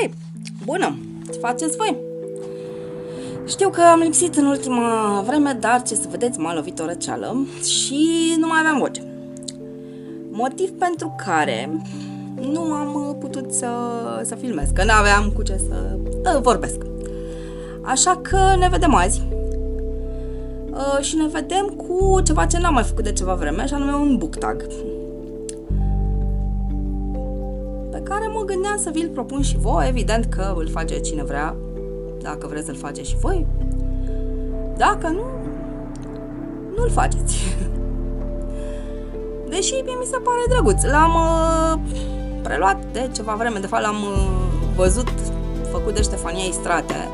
Hei, bună! Ce faceți voi? Știu că am lipsit în ultima vreme, dar ce să vedeți, m-a lovit o răceală și nu mai aveam voce. Motiv pentru care nu am putut să filmez, că n-aveam cu ce să vorbesc. Așa că ne vedem azi. Și ne vedem cu ceva ce n-am mai făcut de ceva vreme, și anume un book tag, pe care mă gândeam să vi-l propun și voi. Evident că îl face cine vrea, dacă vreți să-l faceți și voi. Dacă nu, nu-l faceți. Deși mie mi se pare drăguț. L-am preluat de ceva vreme, de fapt l-am văzut făcut de Ștefania Istrate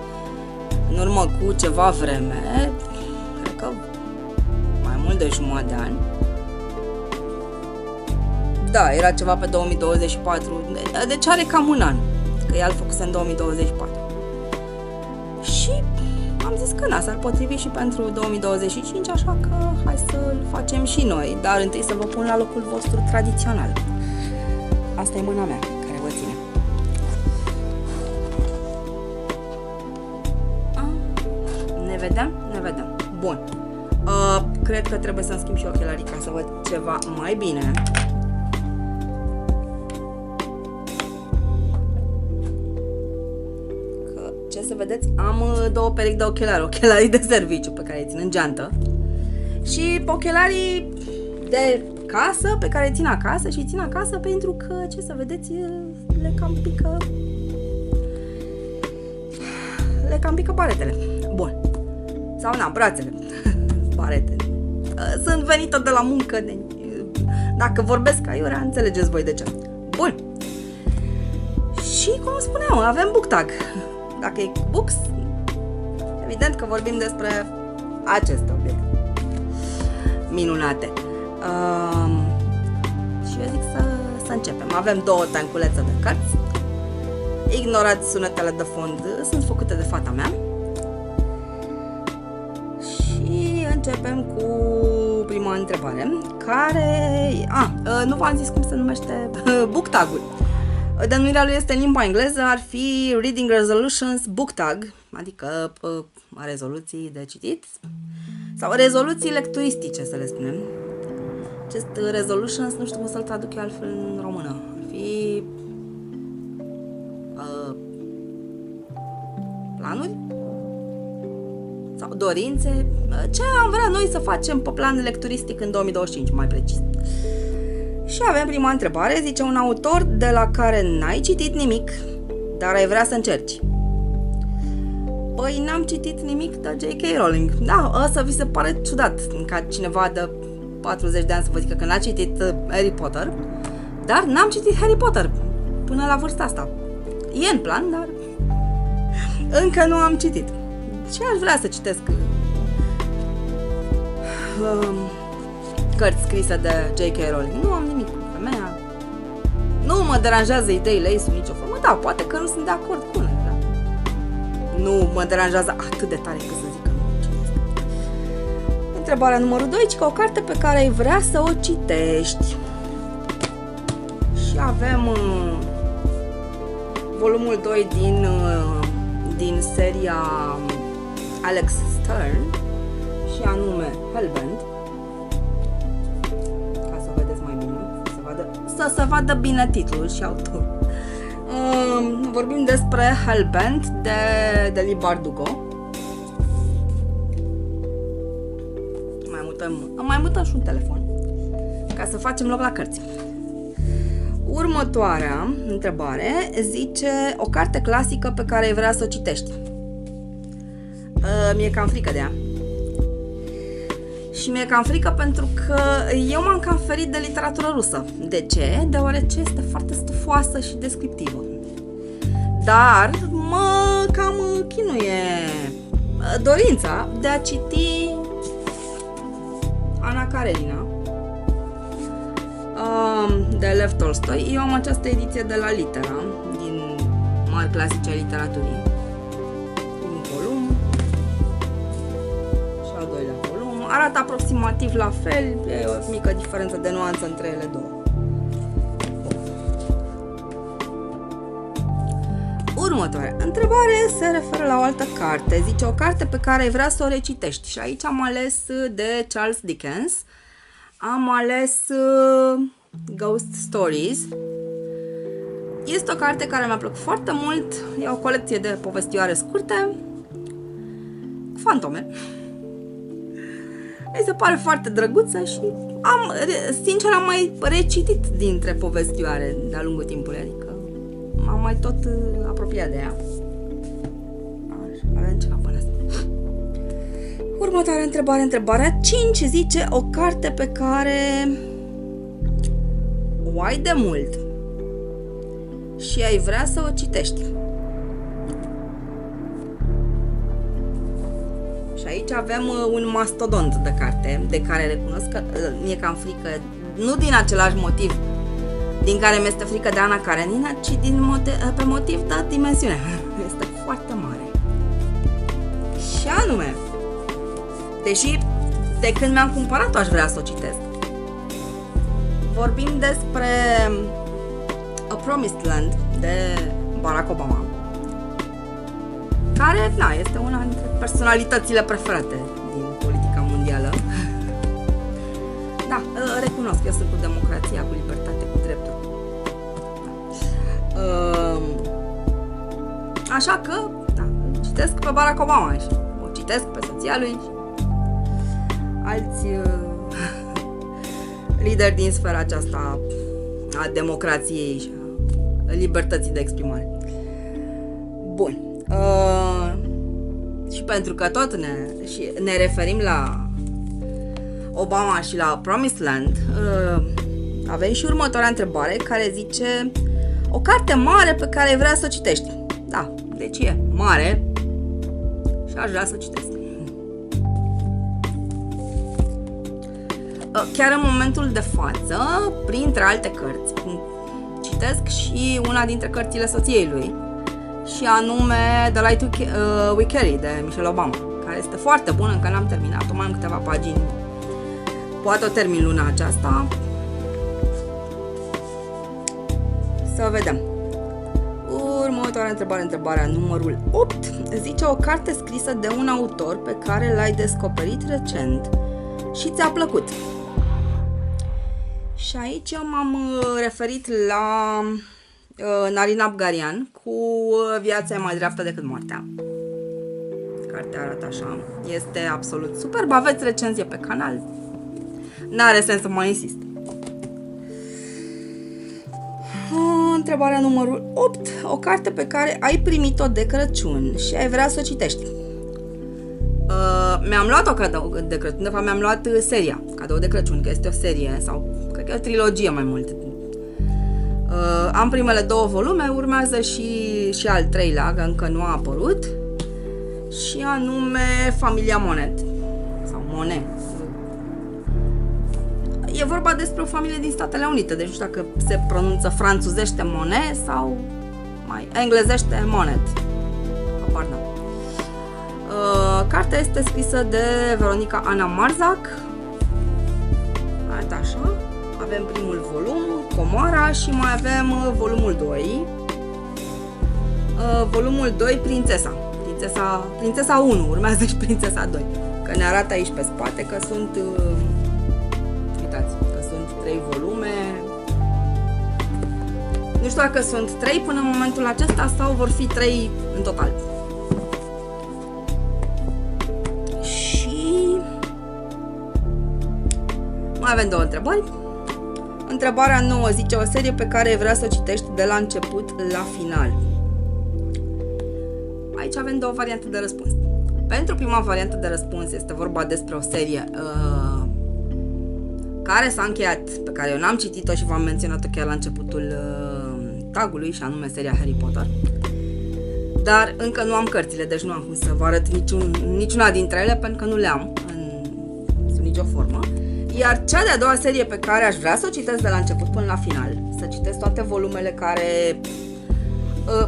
în urmă cu ceva vreme, cred că mai mult de jumătate de ani. Da, era ceva pe 2024, deci are cam un an, că ea îl făcuse în 2024. Și am zis că s-ar potrivi și pentru 2025, așa că hai să-l facem și noi, dar întâi să vă pun la locul vostru tradițional. Asta e mâna mea, care vă ține. Ne vedem? Ne vedem. Bun. Cred că trebuie să-mi schimb și ochelarii ca să văd ceva mai bine. Ce să vedeți, am două perechi de ochelari, ochelarii de serviciu pe care îi țin în geantă și ochelarii de casă pe care îi țin acasă, și îi țin acasă pentru că, ce să vedeți, le cam pică baretele. Bun. Sau brațele. Barete. Sunt venită de la muncă, dacă vorbesc aiurea, înțelegeți voi de ce. Bun. Și cum spuneam, avem book tag. Dacă e books, evident că vorbim despre aceste obiecte minunate. Și eu zic să începem. Avem două tanculețe de cărți. Ignorați sunetele de fond, sunt făcute de fata mea. Și începem cu prima întrebare, care... nu v-am zis cum se numește book tag-ul. Denumirea lui este în limba engleză, ar fi Reading Resolutions Book Tag, adică rezoluții de citit, sau rezoluții lecturistice, să le spunem. Acest resolutions, nu știu cum să-l traduc eu altfel în română, ar fi planuri sau dorințe, ce am vrea noi să facem pe plan lecturistic în 2025, mai precis. Și avem prima întrebare, zice: un autor de la care n-ai citit nimic, dar ai vrea să încerci. Păi n-am citit nimic de J.K. Rowling. Da, ăsta vi se pare ciudat, ca cineva de 40 de ani să vă zică că n-a citit Harry Potter, dar n-am citit Harry Potter până la vârsta asta. E în plan, dar încă nu am citit. Și aș vrea să citesc cărți scrise de J.K. Rowling. Nu am nimic cu femeia. Nu mă deranjează ideile ei sub nicio formă. Da, poate că nu sunt de acord cu unele, da? Nu mă deranjează atât de tare cât să zic că nu citesc. Întrebarea numărul 2, că o carte pe care ai vrea să o citești. Și avem volumul 2 din seria Alex Stern, și anume Hellbent. Să se vadă bine titlul și autorul. Vorbim despre Hellbent de Leigh Bardugo. Mai mutăm și un telefon ca să facem loc la cărți. Următoarea întrebare zice: o carte clasică pe care ai vrea să o citești. Mi-e cam frică de ea. Și mi-e cam frică pentru că eu m-am cam ferit de literatură rusă. De ce? Deoarece este foarte stufoasă și descriptivă. Dar mă cam chinuie dorința de a citi Ana Karenina de Lev Tolstoi. Eu am această ediție de la Litera, din mari clasici ai literaturii. Un volum și al doilea volum. Arată aproximativ la fel, e o mică diferență de nuanță între ele două. Următoarea întrebare se referă la o altă carte. Zice, o carte pe care ai vrea să o recitești. Și aici am ales de Charles Dickens. Am ales Ghost Stories. Este o carte care mi-a plăcut foarte mult. E o colecție de povestioare scurte. Fantome. Mi se pare foarte drăguță și sincer am mai recitit dintre povestioare de-a lungul timpului, adică m-am mai tot apropiat de ea. Așa, avem ceva până asta. Următoarea întrebare, întrebarea 5, zice o carte pe care o ai de mult și ai vrea să o citești. Și aici avem un mastodont de carte, de care recunosc că mi-e cam frică, nu din același motiv din care mi-este frică de Ana Karenina, ci pe motiv de dimensiune. Este foarte mare. Și anume, deși de când mi-am cumpărat-o aș vrea să o citesc. Vorbim despre A Promised Land de Barack Obama, care, este una dintre personalitățile preferate din politica mondială. Da, recunosc, eu sunt cu democrația, cu libertate, cu dreptul. Așa că, citesc pe Barack Obama și o citesc pe soția lui și alți lideri din sfera aceasta a democrației și a libertății de exprimare. Bun. Și pentru că tot ne referim la Obama și la Promised Land, avem și următoarea întrebare care zice o carte mare pe care vrea să o citești. Da, deci e mare și aș vrea să o citesc. Chiar în momentul de față, printre alte cărți, citesc și una dintre cărțile soției lui, și anume The Light We Carry de Michelle Obama, care este foarte bună, încă n-am terminat-o, mai am câteva pagini, poate o termin luna aceasta. Să vedem. Următoarea întrebare, întrebarea numărul 8, zice o carte scrisă de un autor pe care l-ai descoperit recent și ți-a plăcut. Și aici m-am referit la Narin Abgarian cu Viața e mai dreaptă decât moartea. Cartea arată așa. Este absolut superb. Aveți recenzie pe canal. N-are sens să mai insist. Întrebarea numărul 8. O carte pe care ai primit-o de Crăciun și ai vrea să o citești. Mi-am luat-o cadou de Crăciun. De fapt, mi-am luat seria cadou de Crăciun, că este o serie sau cred că e o trilogie mai mult. Am primele 2 volume, urmează și al 3-lea, încă nu a apărut, și anume Familia Monet sau Monet. E vorba despre o familie din Statele Unite, deci nu știu dacă se pronunță franțuzește Monet sau mai englezește Monet. Apar, da. Cartea este scrisă de Veronica Ana Marzac. Arată așa. Avem primul volum, Comoara, și mai avem volumul 2. Volumul 2, Prințesa 1, urmează și Prințesa 2. Că ne arată aici pe spate că sunt, uitați, că sunt 3 volume. Nu știu dacă sunt 3 până în momentul acesta sau vor fi 3 în total. Și mai avem 2 întrebări. Întrebarea 9 zice o serie pe care vrea să o citești de la început la final. Aici avem 2 variante de răspuns. Pentru prima variantă de răspuns este vorba despre o serie care s-a încheiat, pe care eu n-am citit-o și v-am menționat-o chiar la începutul tagului, și anume seria Harry Potter. Dar încă nu am cărțile, deci nu am cum să vă arăt niciuna dintre ele, pentru că nu le am sub nicio formă. Iar cea de-a doua serie pe care aș vrea să o citesc de la început până la final, să citesc toate volumele care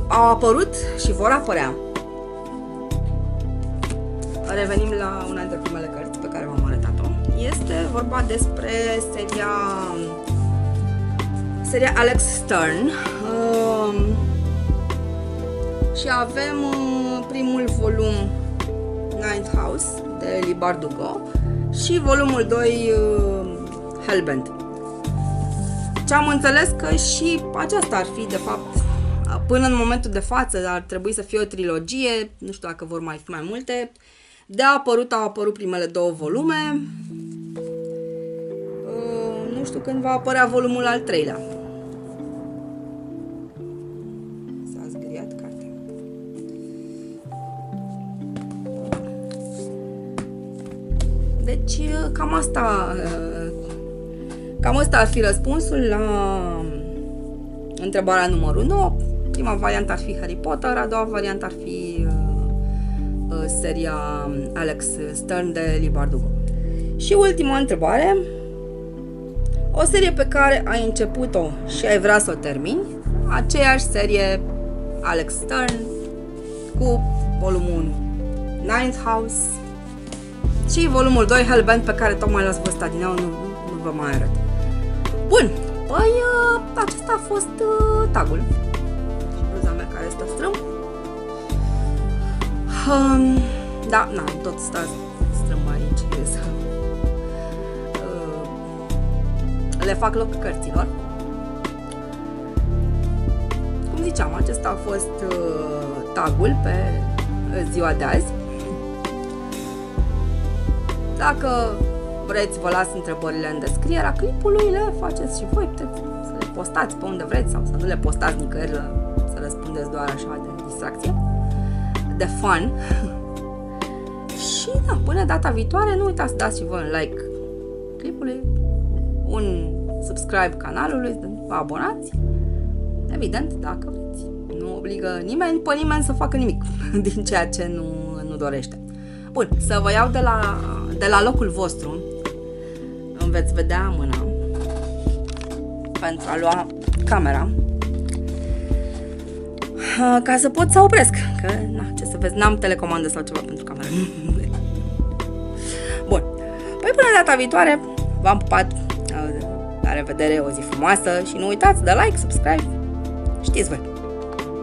au apărut și vor apărea. Revenim la una dintre primele cărți pe care v-am arătat-o. Este vorba despre seria Alex Stern. Și avem primul volum Ninth House de Leigh Bardugo și volumul 2 Hellbent. Ce am înțeles că și aceasta ar fi de fapt, până în momentul de față ar trebui să fie o trilogie, nu știu dacă vor mai fi mai multe. Au apărut primele 2 volume. Nu știu când va apărea volumul al 3-lea. S-a zgriat cartea. Deci cam asta ar fi răspunsul la întrebarea numărul 9. Prima variantă ar fi Harry Potter, a doua variantă ar fi seria Alex Stern de Leigh Bardugo. Și ultima întrebare: o serie pe care ai început-o și ai vrea să o termini, aceeași serie Alex Stern cu volumul 1 Ninth House și volumul 2 Hellbent, pe care tocmai l-ați văzut adineau, nu vă mai arăt. Bun, păi acesta a fost tagul. Și bluza mea care stă strâmb. Da, tot stă strâmb aici. Le fac loc cărților. Cum ziceam, acesta a fost tagul pe ziua de azi. Dacă vreți, vă las întrebările în descrierea clipului, le faceți și voi, puteți să le postați pe unde vreți sau să nu le postați nicăieri, să răspundeți doar așa de distracție, de fun. Și da, până data viitoare, nu uitați să dați și voi un like clipului, un subscribe canalului, să vă abonați, evident, dacă vreți. Nu obligă nimeni pe nimeni să facă nimic din ceea ce nu dorește. Bun, să vă iau de la locul vostru. Îmi veți vedea mâna pentru a lua camera, ca să pot să opresc, că ce să vezi, n-am telecomandă sau ceva pentru camera. Bun, păi până data viitoare v-am pupat, la revedere, o zi frumoasă și nu uitați de like, subscribe, știți voi.